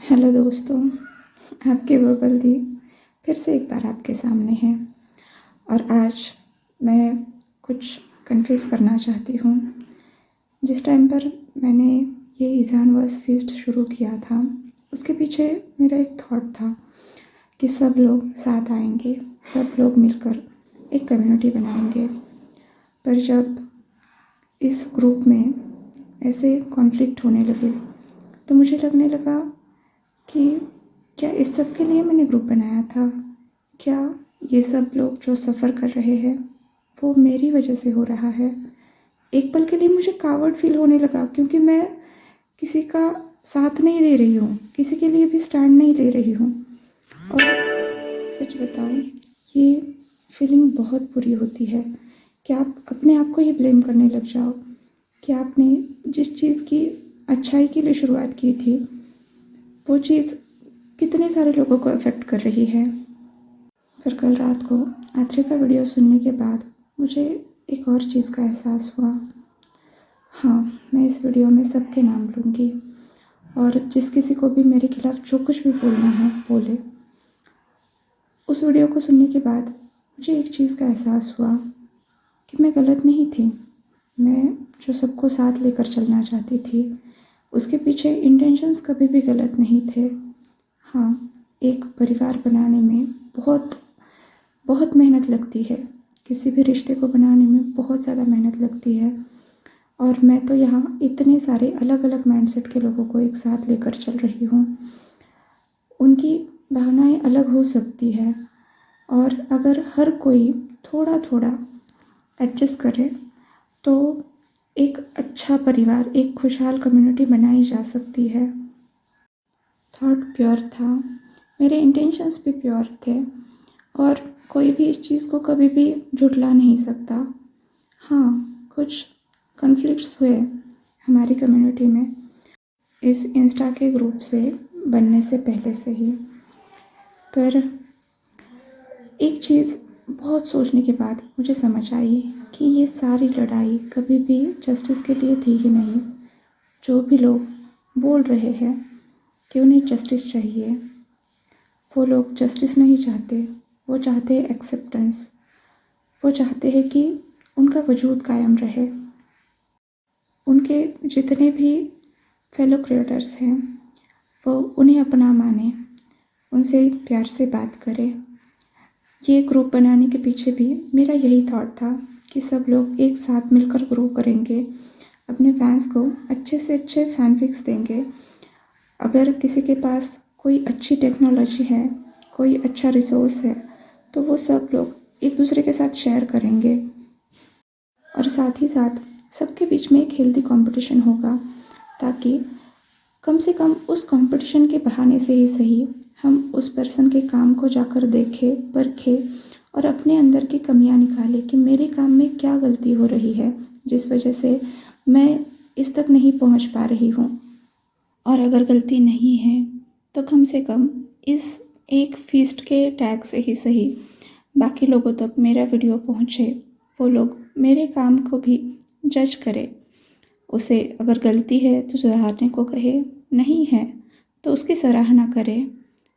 Hello दोस्तों, आपके bubble दी फिर से एक बार आपके सामने है और आज मैं कुछ कन्फेस करना चाहती हूँ। जिस टाइम पर मैंने ये ईज़ान वर्स फीस्ट शुरू किया था, उसके पीछे मेरा एक थॉट था कि सब लोग साथ आएंगे, सब लोग मिलकर एक कम्युनिटी बनाएंगे। पर जब इस ग्रुप में ऐसे कॉन्फ्लिक्ट होने लगे तो मुझे लगने लगा कि क्या इस सब के लिए मैंने ग्रुप बनाया था? क्या ये सब लोग जो सफ़र कर रहे हैं वो मेरी वजह से हो रहा है? एक पल के लिए मुझे कावर्ड फील होने लगा, क्योंकि मैं किसी का साथ नहीं दे रही हूँ, किसी के लिए भी स्टैंड नहीं ले रही हूँ। और सच बताऊँ, ये फीलिंग बहुत बुरी होती है कि आप अपने आप को ही ब्लेम करने लग जाओ कि आपने जिस चीज़ की अच्छाई के लिए शुरुआत की थी वो चीज़ कितने सारे लोगों को अफेक्ट कर रही है। फिर कल रात को आथरे का वीडियो सुनने के बाद मुझे एक और चीज़ का एहसास हुआ। हाँ, मैं इस वीडियो में सबके नाम लूँगी और जिस किसी को भी मेरे खिलाफ़ जो कुछ भी बोलना है बोले। उस वीडियो को सुनने के बाद मुझे एक चीज़ का एहसास हुआ कि मैं गलत नहीं थी। मैं जो सबको साथ लेकर चलना चाहती थी, उसके पीछे इंटेंशंस कभी भी गलत नहीं थे। हाँ, एक परिवार बनाने में बहुत बहुत मेहनत लगती है, किसी भी रिश्ते को बनाने में बहुत ज़्यादा मेहनत लगती है। और मैं तो यहाँ इतने सारे अलग अलग माइंडसेट के लोगों को एक साथ लेकर चल रही हूँ। उनकी भावनाएं अलग हो सकती है और अगर हर कोई थोड़ा थोड़ा एडजस्ट करे तो एक अच्छा परिवार, एक खुशहाल कम्युनिटी बनाई जा सकती है। थॉट प्योर था, मेरे इंटेंशंस भी प्योर थे और कोई भी इस चीज़ को कभी भी झुठला नहीं सकता। हाँ, कुछ कॉन्फ्लिक्ट्स हुए हमारी कम्युनिटी में इस इंस्टा के ग्रुप से बनने से पहले से ही। पर एक चीज़ बहुत सोचने के बाद मुझे समझ आई कि ये सारी लड़ाई कभी भी जस्टिस के लिए थी ही नहीं। जो भी लोग बोल रहे हैं कि उन्हें जस्टिस चाहिए, वो लोग जस्टिस नहीं चाहते, वो चाहते हैं एक्सेप्टेंस। वो चाहते हैं कि उनका वजूद कायम रहे, उनके जितने भी फेलो क्रिएटर्स हैं वो उन्हें अपना माने, उनसे प्यार से बात करें। ये ग्रुप बनाने के पीछे भी मेरा यही थॉट था कि सब लोग एक साथ मिलकर ग्रो करेंगे, अपने फैंस को अच्छे से अच्छे फैन फिक्स देंगे। अगर किसी के पास कोई अच्छी टेक्नोलॉजी है, कोई अच्छा रिसोर्स है, तो वो सब लोग एक दूसरे के साथ शेयर करेंगे और साथ ही साथ सबके बीच में एक हेल्दी कंपटीशन होगा, ताकि कम से कम उस कंपटीशन के बहाने से ही सही हम उस पर्सन के काम को जाकर देखें, परखें और अपने अंदर की कमियां निकालें कि मेरे काम में क्या गलती हो रही है जिस वजह से मैं इस तक नहीं पहुंच पा रही हूं। और अगर गलती नहीं है तो कम से कम इस एक फीस्ट के टैग से ही सही बाकी लोगों तक मेरा वीडियो पहुंचे, वो लोग मेरे काम को भी जज करें। उसे अगर गलती है तो सुधारने को कहे, नहीं है तो उसकी सराहना करे।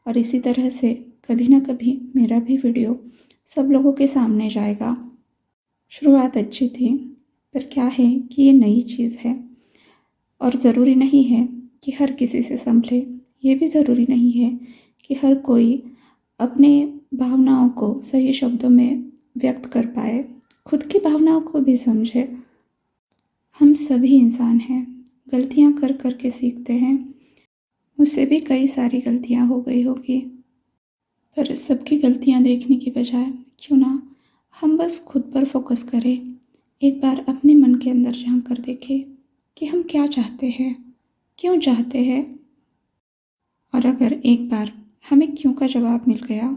और इसी तरह से कभी ना कभी मेरा भी वीडियो सब लोगों के सामने जाएगा। शुरुआत अच्छी थी, पर क्या है कि ये नई चीज़ है और ज़रूरी नहीं है कि हर किसी से संभले। ये भी ज़रूरी नहीं है कि हर कोई अपने भावनाओं को सही शब्दों में व्यक्त कर पाए, खुद की भावनाओं को भी समझे। हम सभी इंसान हैं, गलतियां कर कर के सीखते हैं। मुझसे भी कई सारी गलतियां हो गई होगी, पर सबकी गलतियां देखने की बजाय क्यों ना हम बस खुद पर फोकस करें, एक बार अपने मन के अंदर झांक कर देखें कि हम क्या चाहते हैं, क्यों चाहते हैं। और अगर एक बार हमें क्यों का जवाब मिल गया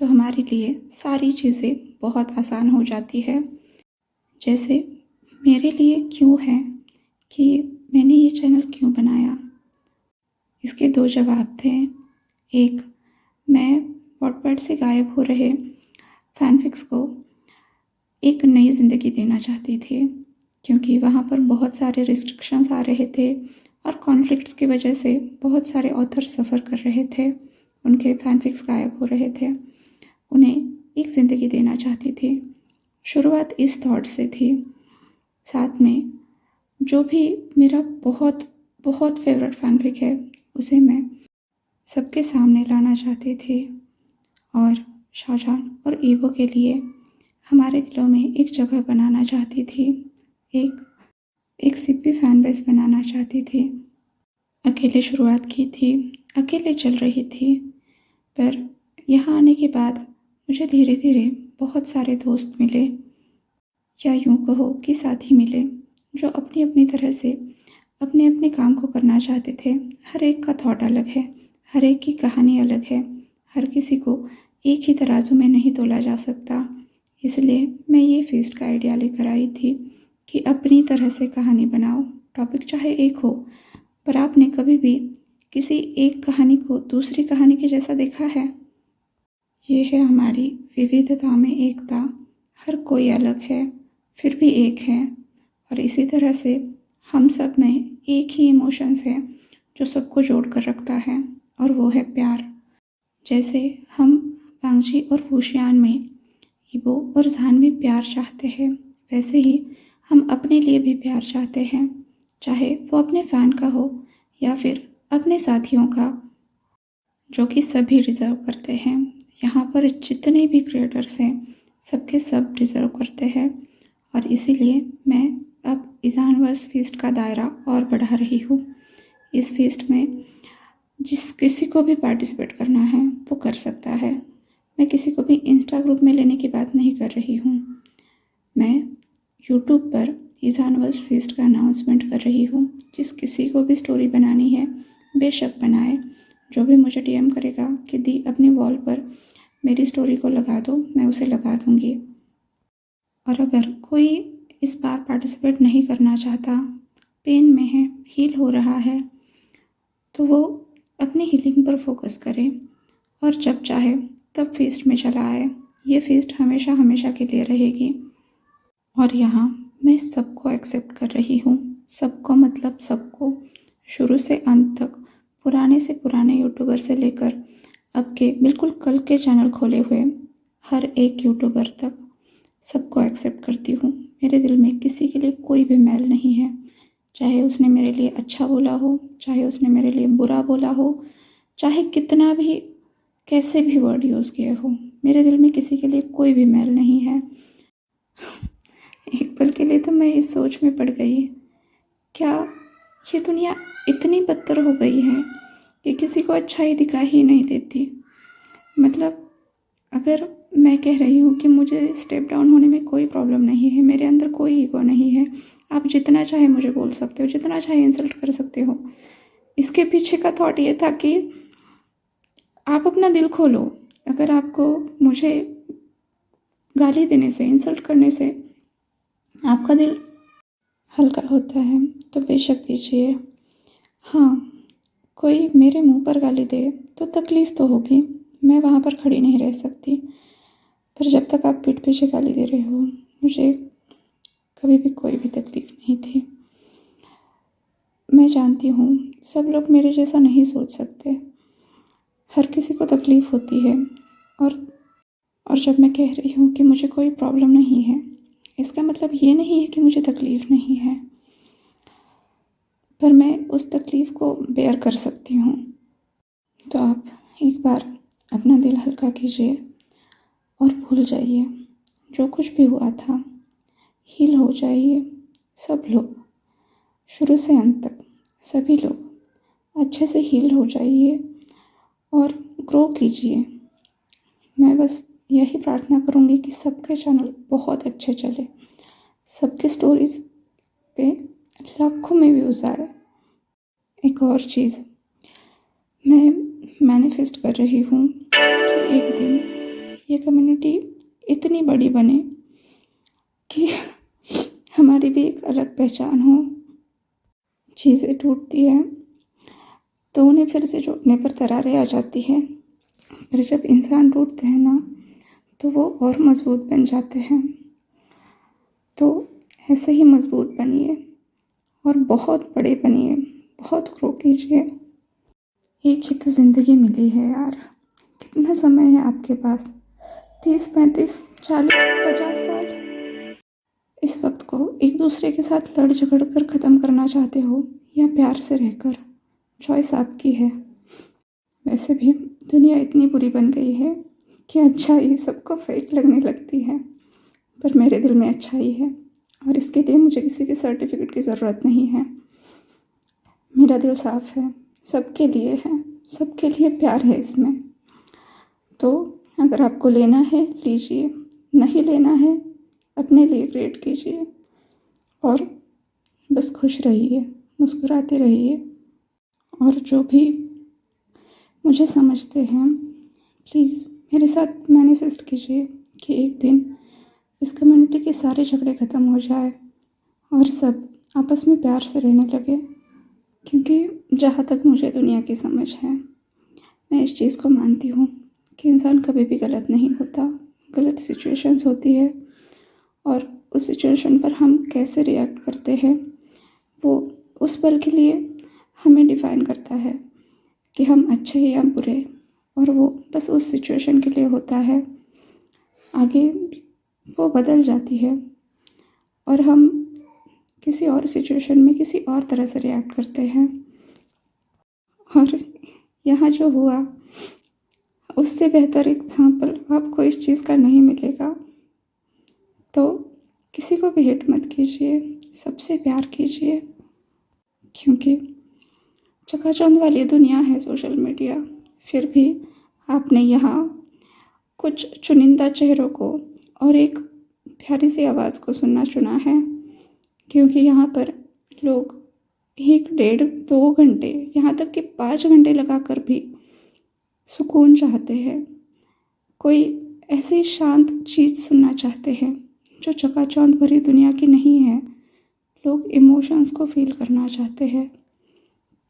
तो हमारे लिए सारी चीज़ें बहुत आसान हो जाती है। जैसे मेरे लिए क्यों है कि मैंने ये चैनल क्यों बनाया, इसके दो जवाब थे। एक, मैं वॉटपैड से गायब हो रहे फैनफिक्स को एक नई ज़िंदगी देना चाहती थी, क्योंकि वहाँ पर बहुत सारे रिस्ट्रिक्शंस आ रहे थे और कॉन्फ्लिक्ट्स की वजह से बहुत सारे ऑथर सफ़र कर रहे थे, उनके फैनफिक्स गायब हो रहे थे। उन्हें एक ज़िंदगी देना चाहती थी। शुरुआत इस थॉट से थी। साथ में जो भी मेरा बहुत बहुत फेवरेट फैनफिक है उसे मैं सबके सामने लाना चाहती थी और शाहजहान और ईवो के लिए हमारे दिलों में एक जगह बनाना चाहती थी, एक सिप्पी फैन बेस बनाना चाहती थी। अकेले शुरुआत की थी, अकेले चल रही थी, पर यहाँ आने के बाद मुझे धीरे धीरे बहुत सारे दोस्त मिले, या यूँ कहो कि साथी मिले, जो अपनी अपनी तरह से अपने अपने काम को करना चाहते थे। हर एक का थॉट अलग है, हर एक की कहानी अलग है, हर किसी को एक ही तराजू में नहीं तोला जा सकता। इसलिए मैं ये फीस्ट का आइडिया लेकर आई थी कि अपनी तरह से कहानी बनाओ, टॉपिक चाहे एक हो, पर आपने कभी भी किसी एक कहानी को दूसरी कहानी के जैसा देखा है? ये है हमारी विविधता में एकता। हर कोई अलग है, फिर भी एक है। और इसी तरह से हम सब में एक ही इमोशंस है जो सबको जोड़ कर रखता है, और वो है प्यार। जैसे हम वांगजी और वुशियान में, ईबो और जान में प्यार चाहते हैं, वैसे ही हम अपने लिए भी प्यार चाहते हैं, चाहे वो अपने फ़ैन का हो या फिर अपने साथियों का, जो कि सभी डिज़र्व करते हैं। यहाँ पर जितने भी क्रिएटर्स हैं सबके सब डिज़र्व करते हैं, और इसीलिए मैं अब इज़ानवर्स फीस्ट का दायरा और बढ़ा रही हूँ। इस फीस्ट में जिस किसी को भी पार्टिसिपेट करना है वो कर सकता है। मैं किसी को भी इंस्टा ग्रुप में लेने की बात नहीं कर रही हूँ। मैं यूट्यूब पर इज़ानवर्स फीस्ट का अनाउंसमेंट कर रही हूँ। जिस किसी को भी स्टोरी बनानी है बेशक बनाए। जो भी मुझे डीएम करेगा कि दी अपनी वॉल पर मेरी स्टोरी को लगा दो, मैं उसे लगा दूँगी। और अगर कोई इस बार पार्टिसिपेट नहीं करना चाहता, पेन में है, हील हो रहा है, तो वो अपनी हीलिंग पर फोकस करे और जब चाहे तब फीस्ट में चला आए। ये फीस्ट हमेशा हमेशा के लिए रहेगी। और यहाँ मैं सबको एक्सेप्ट कर रही हूँ। सबको मतलब सबको, शुरू से अंत तक, पुराने से पुराने यूट्यूबर से लेकर अब के बिल्कुल कल के चैनल खोले हुए हर एक यूट्यूबर तक सबको एक्सेप्ट करती हूँ। मेरे दिल में किसी के लिए कोई भी मैल नहीं है, चाहे उसने मेरे लिए अच्छा बोला हो, चाहे उसने मेरे लिए बुरा बोला हो, चाहे कितना भी कैसे भी वर्ड यूज़ किए हो, मेरे दिल में किसी के लिए कोई भी मैल नहीं है। एक पल के लिए तो मैं इस सोच में पड़ गई, क्या ये दुनिया इतनी बदतर हो गई है कि किसी को अच्छाई दिखाई ही नहीं देती। मतलब अगर मैं कह रही हूँ कि मुझे स्टेप डाउन होने में कोई प्रॉब्लम नहीं है, मेरे अंदर कोई ईगो नहीं है, आप जितना चाहे मुझे बोल सकते हो, जितना चाहे इंसल्ट कर सकते हो। इसके पीछे का थॉट ये था कि आप अपना दिल खोलो। अगर आपको मुझे गाली देने से, इंसल्ट करने से आपका दिल हल्का होता है तो बेशक दीजिए। हाँ, कोई मेरे मुंह पर गाली दे तो तकलीफ़ तो होगी, मैं वहाँ पर खड़ी नहीं रह सकती। पर जब तक आप पीठ पीछे गाली दे रहे हो, मुझे कभी भी कोई भी तकलीफ़ नहीं थी। मैं जानती हूँ सब लोग मेरे जैसा नहीं सोच सकते, हर किसी को तकलीफ़ होती है। और जब मैं कह रही हूँ कि मुझे कोई प्रॉब्लम नहीं है, इसका मतलब ये नहीं है कि मुझे तकलीफ़ नहीं है, पर मैं उस तकलीफ़ को बेयर कर सकती हूँ। तो आप एक बार अपना दिल हल्का कीजिए और भूल जाइए जो कुछ भी हुआ था, हील हो जाइए। सब लोग शुरू से अंत तक सभी लोग अच्छे से हील हो जाइए और ग्रो कीजिए। मैं बस यही प्रार्थना करूँगी कि सबके चैनल बहुत अच्छे चले, सबके स्टोरीज़ पे लाखों में व्यूज़ आए। एक और चीज़ मैं मैनिफेस्ट कर रही हूँ कि एक दिन ये कम्युनिटी इतनी बड़ी बने कि हमारी भी एक अलग पहचान हो। चीज़ें टूटती हैं तो उन्हें फिर से जोड़ने पर दरारें आ जाती हैं, पर जब इंसान टूटते हैं ना तो वो और मज़बूत बन जाते हैं। तो ऐसे ही मज़बूत बनिए और बहुत बड़े बनिए, बहुत ग्रो कीजिए। एक ही तो ज़िंदगी मिली है यार, कितना समय है आपके पास? 30, 35, 40, 50 साल। इस वक्त को एक दूसरे के साथ लड़ झगड़ कर ख़त्म करना चाहते हो या प्यार से रहकर? चॉइस आपकी है। वैसे भी दुनिया इतनी बुरी बन गई है कि अच्छाई सबको फेक लगने लगती है, पर मेरे दिल में अच्छाई है और इसके लिए मुझे किसी के सर्टिफिकेट की ज़रूरत नहीं है। मेरा दिल साफ है, सबके लिए है, सबके लिए प्यार है इसमें। तो अगर आपको लेना है लीजिए, नहीं लेना है अपने लिए क्रिएट कीजिए और बस खुश रहिए, मुस्कुराते रहिए। और जो भी मुझे समझते हैं प्लीज़ मेरे साथ मैनिफेस्ट कीजिए कि एक दिन इस कम्युनिटी के सारे झगड़े ख़त्म हो जाए और सब आपस में प्यार से रहने लगे। क्योंकि जहाँ तक मुझे दुनिया की समझ है, मैं इस चीज़ को मानती हूँ कि इंसान कभी भी गलत नहीं होता। गलत सिचुएशंस होती है और उस सिचुएशन पर हम कैसे रिएक्ट करते हैं वो उस पल के लिए हमें डिफ़ाइन करता है कि हम अच्छे या बुरे, और वो बस उस सिचुएशन के लिए होता है। आगे वो बदल जाती है और हम किसी और सिचुएशन में किसी और तरह से रिएक्ट करते हैं। और यहाँ जो हुआ उससे बेहतर एग्जाम्पल आपको इस चीज़ का नहीं मिलेगा। तो किसी को भी हेट मत कीजिए, सबसे प्यार कीजिए। क्योंकि चकाचौंध वाली दुनिया है सोशल मीडिया, फिर भी आपने यहाँ कुछ चुनिंदा चेहरों को और एक प्यारी सी आवाज़ को सुनना चुना है। क्योंकि यहाँ पर लोग 1, 1.5, 2 घंटे, यहाँ तक कि 5 घंटे लगाकर भी सुकून चाहते हैं। कोई ऐसी शांत चीज़ सुनना चाहते हैं जो चकाचौंध भरी दुनिया की नहीं है। लोग इमोशंस को फील करना चाहते हैं।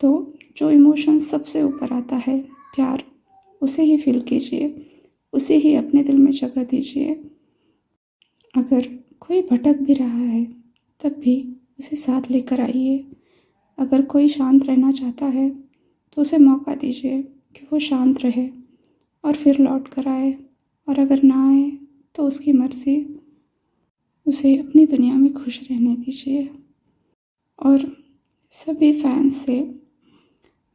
तो जो इमोशंस सबसे ऊपर आता है, प्यार, उसे ही फील कीजिए, उसे ही अपने दिल में जगह दीजिए। अगर कोई भटक भी रहा है तब भी उसे साथ लेकर आइए। अगर कोई शांत रहना चाहता है तो उसे मौका दीजिए कि वो शांत रहे और फिर लौट कर आए, और अगर ना आए तो उसकी मर्ज़ी। उसे अपनी दुनिया में खुश रहने दीजिए। और सभी फैंस से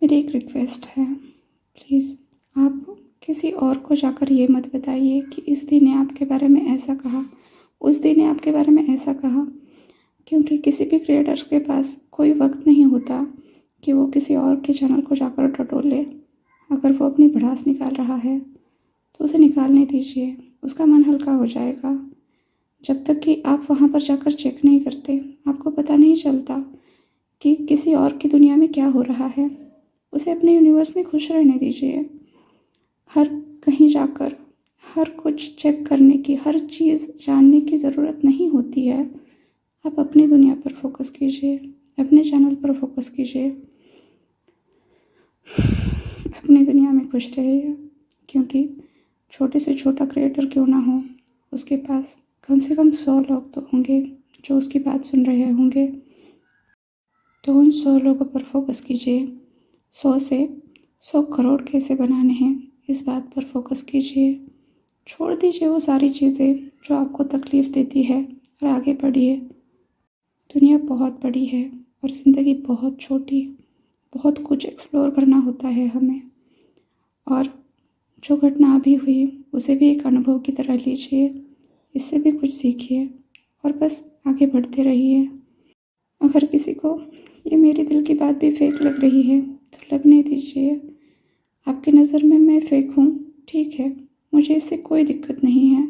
मेरी एक रिक्वेस्ट है, प्लीज़ आप किसी और को जाकर ये मत बताइए कि इस दिन ने आपके बारे में ऐसा कहा, उस दिन ने आपके बारे में ऐसा कहा। क्योंकि किसी भी क्रिएटर्स के पास कोई वक्त नहीं होता कि वो किसी और के चैनल को जाकर टटोल ले। अगर वो अपनी भड़ास निकाल रहा है तो उसे निकालने दीजिए, उसका मन हल्का हो जाएगा। जब तक कि आप वहाँ पर जाकर चेक नहीं करते, आपको पता नहीं चलता कि किसी और की दुनिया में क्या हो रहा है। उसे अपने यूनिवर्स में खुश रहने दीजिए। हर कहीं जाकर हर कुछ चेक करने की, हर चीज़ जानने की ज़रूरत नहीं होती है। आप अपनी दुनिया पर फोकस कीजिए, अपने चैनल पर फोकस कीजिए, अपनी दुनिया में खुश रहिए। क्योंकि छोटे से छोटा क्रिएटर क्यों ना हो, उसके पास कम से कम 100 लोग तो होंगे जो उसकी बात सुन रहे होंगे। तो उन 100 लोगों पर फोकस कीजिए। 100 से 100 करोड़ कैसे बनाने हैं, इस बात पर फोकस कीजिए। छोड़ दीजिए वो सारी चीज़ें जो आपको तकलीफ़ देती है और आगे बढ़िए। दुनिया बहुत बड़ी है और ज़िंदगी बहुत छोटी। बहुत कुछ एक्सप्लोर करना होता है हमें। और जो घटना अभी हुई उसे भी एक अनुभव की तरह लीजिए, इससे भी कुछ सीखिए और बस आगे बढ़ते रहिए। अगर किसी को ये मेरे दिल की बात भी फेक लग रही है तो लगने दीजिए। आपकी नज़र में मैं फेक हूँ, ठीक है, मुझे इससे कोई दिक्कत नहीं है।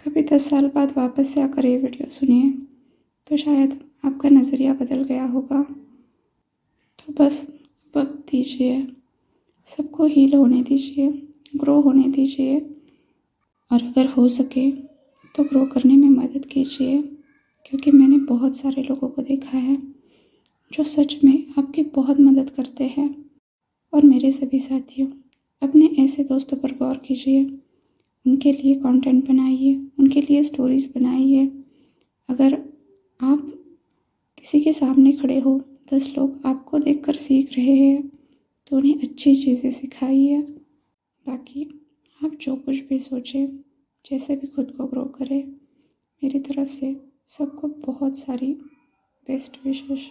कभी 10 साल बाद वापस से आकर ये वीडियो सुनिए तो शायद आपका नज़रिया बदल गया होगा। तो बस वक्त दीजिए, सबको हील होने दीजिए, ग्रो होने दीजिए। और अगर हो सके तो ग्रो करने में मदद कीजिए। क्योंकि मैंने बहुत सारे लोगों को देखा है जो सच में आपकी बहुत मदद करते हैं। और मेरे सभी साथियों, अपने ऐसे दोस्तों पर गौर कीजिए, उनके लिए कंटेंट बनाइए, उनके लिए स्टोरीज़ बनाइए। अगर आप किसी के सामने खड़े हो 10 लोग आपको देखकर सीख रहे हैं तो उन्हें अच्छी चीज़ें सिखाइए। बाकी आप जो कुछ भी सोचें, जैसे भी खुद को ग्रो करें, मेरी तरफ से सबको बहुत सारी बेस्ट विशेस।